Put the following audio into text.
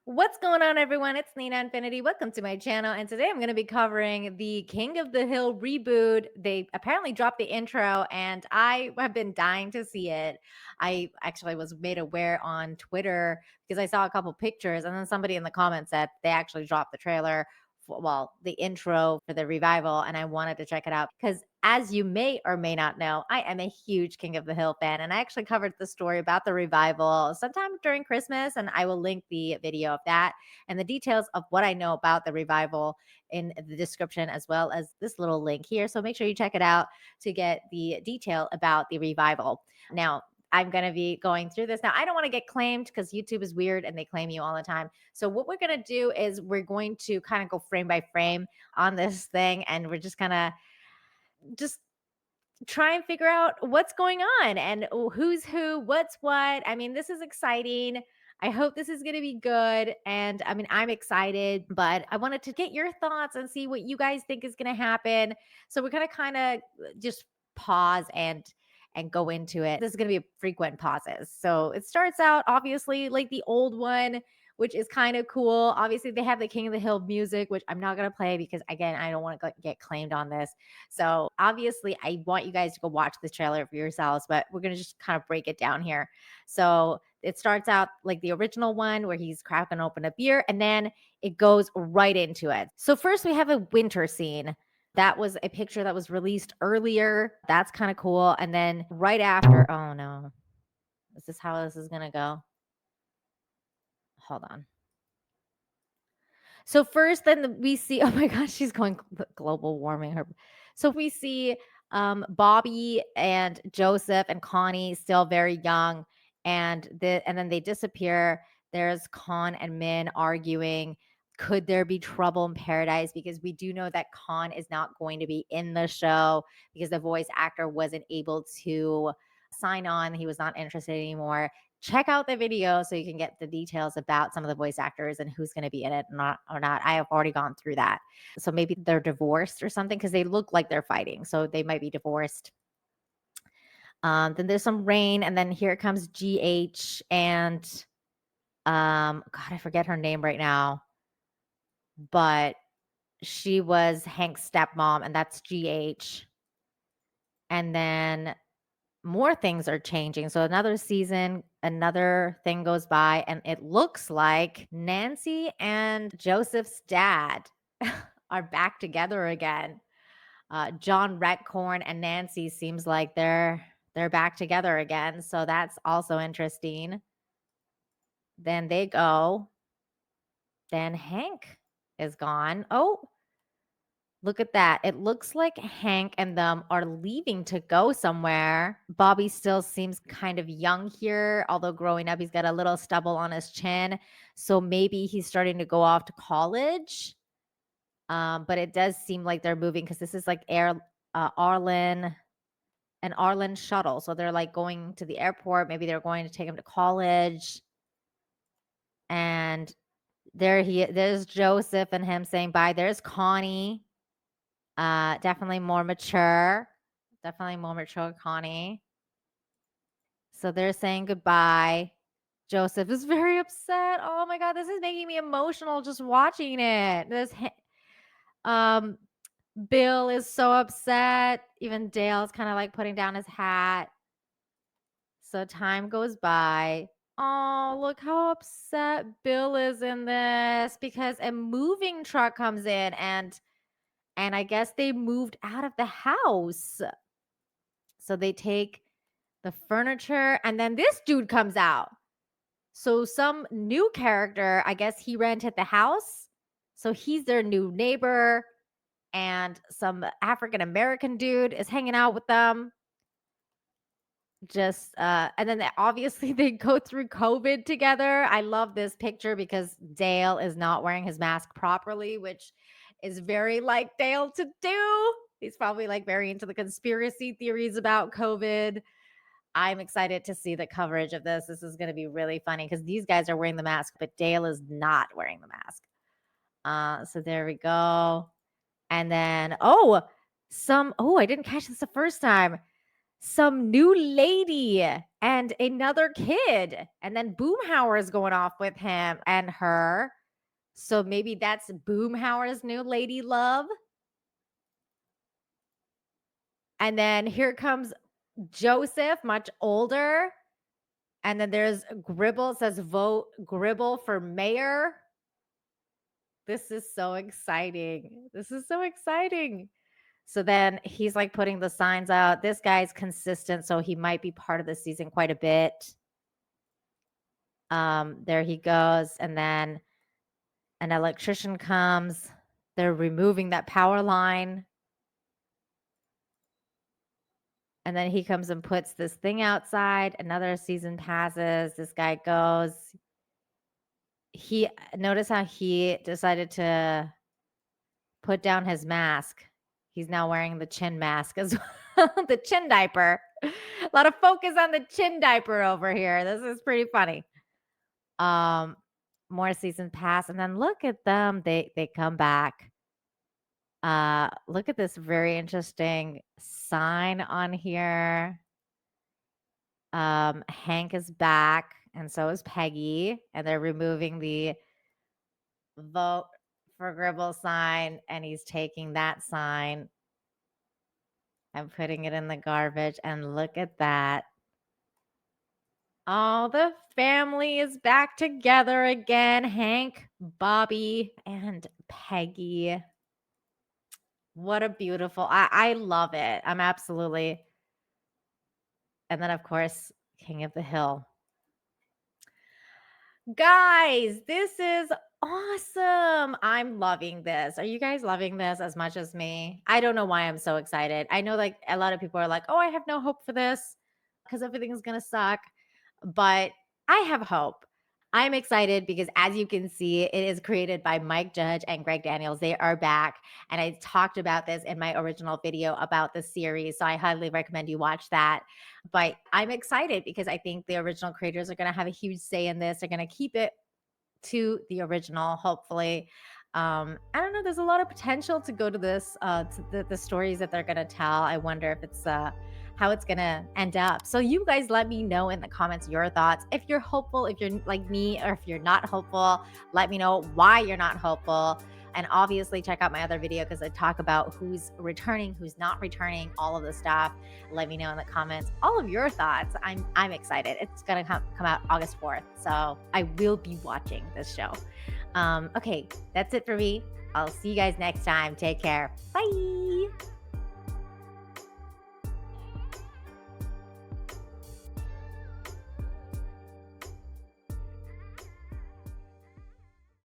What's going on, everyone? It's Nina Infinity. Welcome to my channel. And today I'm going to be covering the King of the Hill reboot. They apparently dropped the intro, and I have been dying to see it. I actually was made aware on Twitter because I saw a couple pictures, and then somebody in the comments said they actually dropped the trailer. The intro for the revival, and I wanted to check it out because, as you may or may not know, I am a huge King of the Hill fan, and I actually covered the story about the revival sometime during Christmas, and I will link the video of that and the details of what I know about the revival in the description, as well as this little link here. So make sure you check it out to get the detail about the revival. Now, I'm going to be going through this. Now, I don't want to get claimed because YouTube is weird and they claim you all the time. So, what we're going to do is we're going to kind of go frame by frame on this thing, and we're just going to just try and figure out what's going on and who's who, what's what. I mean, this is exciting. I hope this is going to be good. And I mean, I'm excited, but I wanted to get your thoughts and see what you guys think is going to happen. So we're going to kind of just pause and go into it. This is going to be frequent pauses. So it starts out obviously like the old one, which is kind of cool. Obviously, they have the King of the Hill music, which I'm not going to play because, again, I don't want to get claimed on this. So obviously, I want you guys to go watch the trailer for yourselves, but we're going to just kind of break it down here. So it starts out like the original one where he's cracking open a beer, and then it goes right into it. So first, we have a winter scene. That was a picture that was released earlier. That's kind of cool. And then right after, oh no, is this how this is going to go? Hold on. So first, then we see, oh my gosh, she's going global warming her. So we see Bobby and Joseph and Connie still very young, and then they disappear. There's Con and Min arguing. Could there be trouble in paradise? Because we do know that Con is not going to be in the show because the voice actor wasn't able to sign on. He was not interested anymore. Check out the video so you can get the details about some of the voice actors and who's going to be in it or not. I have already gone through that. So maybe they're divorced or something because they look like they're fighting. So they might be divorced. Then there's some rain, and then here comes GH and God, I forget her name right now, but she was Hank's stepmom, and that's GH. And then more things are changing. So another season, another thing goes by, and it looks like Nancy and Joseph's dad are back together again. John Redcorn and Nancy seems like they're back together again. So that's also interesting. Then they go. Then Hank is gone. Oh, look at that. It looks like Hank and them are leaving to go somewhere. Bobby still seems kind of young here, although growing up, he's got a little stubble on his chin. So maybe he's starting to go off to college. But it does seem like they're moving because this is like Arlen and Arlen shuttle. So they're like going to the airport. Maybe they're going to take him to college. And there's Joseph and him saying bye. There's Connie. Definitely more mature. Definitely more mature, Connie. So they're saying goodbye. Joseph is very upset. Oh my god, this is making me emotional just watching it. Bill is so upset. Even Dale's kind of like putting down his hat. So time goes by. Oh, look how upset Bill is in this because a moving truck comes in and I guess they moved out of the house. So they take the furniture, and then this dude comes out. So some new character, I guess he rented the house. So he's their new neighbor, and some African American dude is hanging out with them. And then obviously they go through COVID together. I love this picture because Dale is not wearing his mask properly, which is very like Dale to do. He's probably like very into the conspiracy theories about COVID. I'm excited to see the coverage of this. This is going to be really funny because these guys are wearing the mask, but Dale is not wearing the mask. So there we go. And then, I didn't catch this the first time. Some new lady and another kid. And then Boomhauer is going off with him and her. So maybe that's Boomhauer's new lady love. And then here comes Joseph, much older. And then there's Gribble. It says vote Gribble for mayor. This is so exciting. This is so exciting. So then he's like putting the signs out. This guy's consistent, so he might be part of the season quite a bit. There he goes. And then an electrician comes. They're removing that power line. And then he comes and puts this thing outside. Another season passes. This guy goes. Notice how he decided to put down his mask. He's now wearing the chin mask as well, the chin diaper. A lot of focus on the chin diaper over here. This is pretty funny. More seasons pass, and then look at them. They come back. Look at this very interesting sign on here. Hank is back, and so is Peggy, and they're removing the vote for Gribble sign, and he's taking that sign and putting it in the garbage. And look at that. All the family is back together again. Hank, Bobby, and Peggy. What a beautiful, I love it. I'm absolutely. And then, of course, King of the Hill. Guys, this is awesome. I'm loving this. Are you guys loving this as much as me? I don't know why I'm so excited. I know like a lot of people are like, oh, I have no hope for this because everything's going to suck. But I have hope. I'm excited because as you can see, it is created by Mike Judge and Greg Daniels. They are back. And I talked about this in my original video about the series. So I highly recommend you watch that. But I'm excited because I think the original creators are going to have a huge say in this. They're going to keep it to the original, hopefully. I don't know. There's a lot of potential to go to this, to the stories that they're going to tell. I wonder if it's how it's going to end up. So you guys let me know in the comments your thoughts. If you're hopeful, if you're like me, or if you're not hopeful, let me know why you're not hopeful. And obviously check out my other video because I talk about who's returning, who's not returning, all of the stuff. Let me know in the comments all of your thoughts. I'm excited. It's going to come out August 4th. So I will be watching this show. Okay, that's it for me. I'll see you guys next time. Take care. Bye.